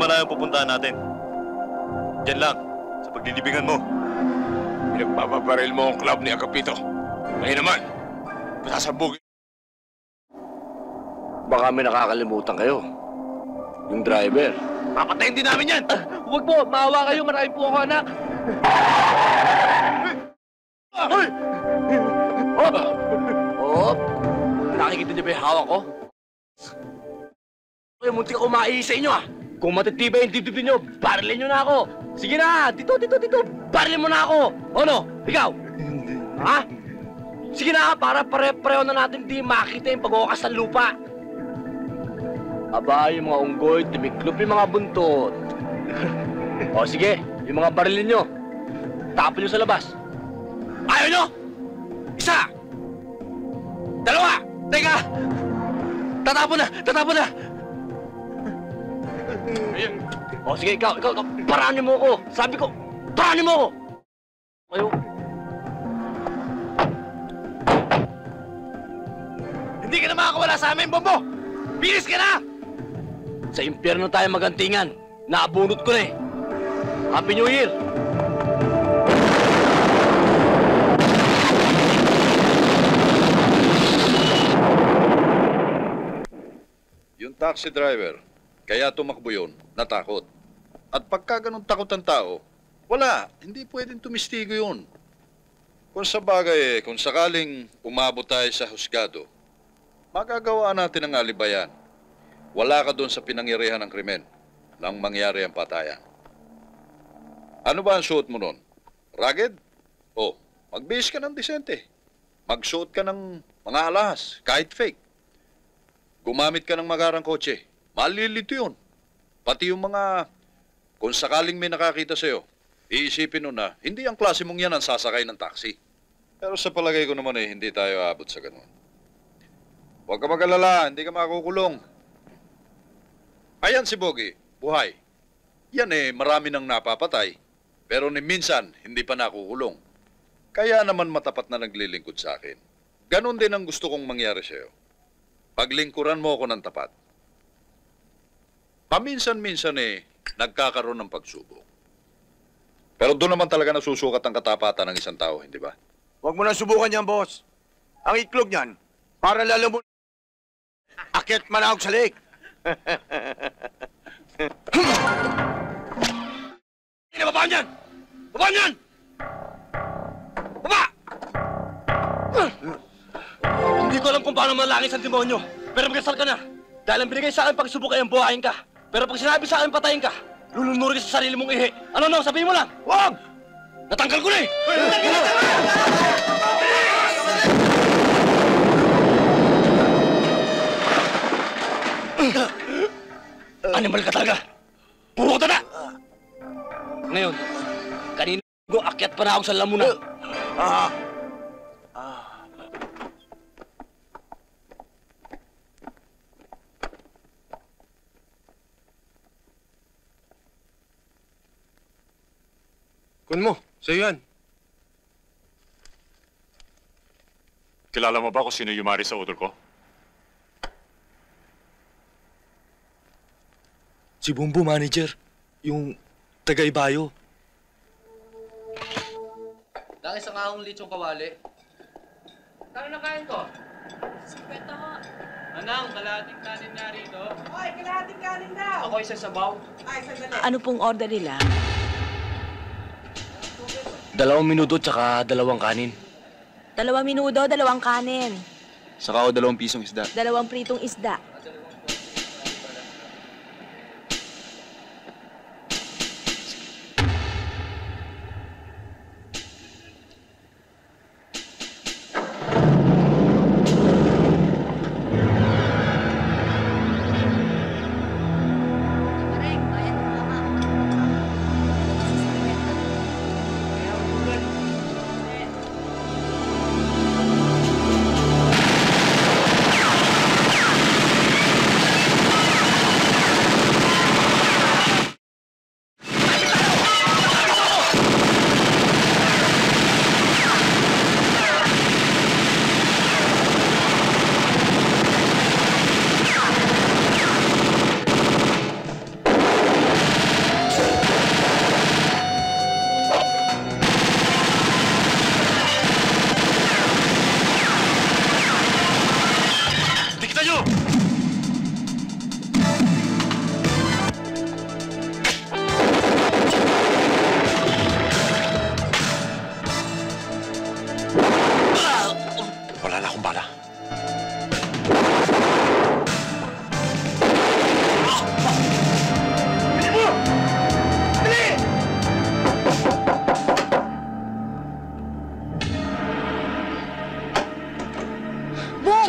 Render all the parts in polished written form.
na yung pupuntahan natin. Diyan lang, sa paglilibingan mo. Pinagpapabaril mo ang club ni Agapito. Ngayon naman, pasasabugin. Baka may nakakalimutan kayo. Yung driver. Papatayin din namin yan! Huwag po! Maawa kayo! Marami po ako, anak! Hoy! Oh! Nakikita niyo ba yung hawak ko? Ay, munti ka kumain sa inyo, ah! Kung matitibay yung dibdib niyo, barilin niyo na ako! Sige na! Dito! Barilin mo na ako! O no? Ikaw? Ha? Sige na, para pare-pareho na natin di makita yung pag-ukas ng lupa. Aba, yung mga unggoy, tumiklop yung mga buntot. O sige, yung mga barilin nyo, tapon nyo sa labas. Ayaw nyo! Isa! Dalawa! Teka! Tatapon na! Ayun. O sige, ikaw, paranin mo ako. Sabi ko, paranin mo ako. Ayo. Hindi ka na makakawala sa amin, Bombo! Bilis ka na! Sa impyerno tayo magantingan. Naabunot ko na eh. Happy New Year! Yung taxi driver, kaya tumakbo yun, natakot. At pagka ganun takot ang tao, wala, hindi pwedeng tumistigo yun. Kung sa bagay, kung sakaling umabot tayo sa husgado, magagawa natin ang alibayan. Wala ka doon sa pinangyarihan ng krimen nang mangyari ang patayan. Ano ba ang suot mo nun? Rugged? O, magbihis ka ng disente. Magsuot ka ng mga alahas, kahit fake. Gumamit ka ng magarang kotse. Malilito yun. Pati yung mga, kung sakaling may nakakita sa'yo, iisipin nun na, hindi ang klase mong yan ang sasakay ng taxi. Pero sa palagay ko naman hindi tayo aabot sa ganun. Huwag ka mag-alala, hindi ka makukulong. Ayan si Bogie, buhay. Yan marami nang napapatay. Pero ni minsan, hindi pa nakukulong. Kaya naman matapat na naglilingkod sa akin. Ganon din ang gusto kong mangyari sa'yo. Paglingkuran mo ako ng tapat. Paminsan-minsan nagkakaroon ng pagsubok. Pero doon naman talaga nasusukat ang katapatan ng isang tao, hindi ba? Huwag mo na subukan yan, boss. Ang iklog niyan, para lalo mo akyat manahog sa leeg. Hindi na babaan yan! Babaan yan! Baba! Hindi ko alam kung paano malangis ang demonyo. Pero magkasal ka na. Dahil ang binigay sa akin pagsubok ay ang buhayin ka. Pero pag sinabi sa akin patayin ka, lulunurin ka sa sarili mong ihi. Ano no? Sabihin mo lang. Huwag! Natanggal ko na eh! Animal ka talaga! Puro ka na! Ngayon, kanina ko akyat pa na ako sa lamunan. Kun mo, sa'yo yan. Kilala mo ba kung sino yumari sa utol ko? Si Bumbo, manager. Yung taga-Ibayo. Dahil sa kahong litsong kawali. Kano na kain ko? 50 ho. Anang, kalahating kanin nga rito. Hoy, kalahating kanin daw. Ako isang sabaw. Ay, sandali. Ano pong order nila? 2 minuto tsaka 2 kanin. 2 minuto, 2 kanin. Saka o 2 pisong isda. 2 pritong isda.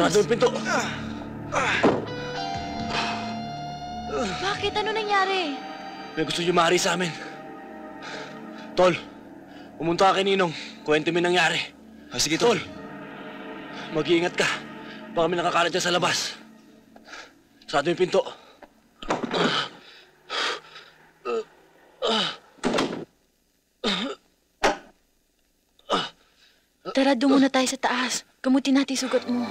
Sarado yung pinto. Bakit? Ano nangyari? May gusto niyo mari sa amin. Tol, pumunta ka kay Ninong. Kwento mo yung nangyari. Sige, Tol. Mag-iingat ka. Baka may nakakalat dyan sa labas. Sarado yung pinto. Tara, doon muna tayo sa taas. Gamutin natin yung sugat mo.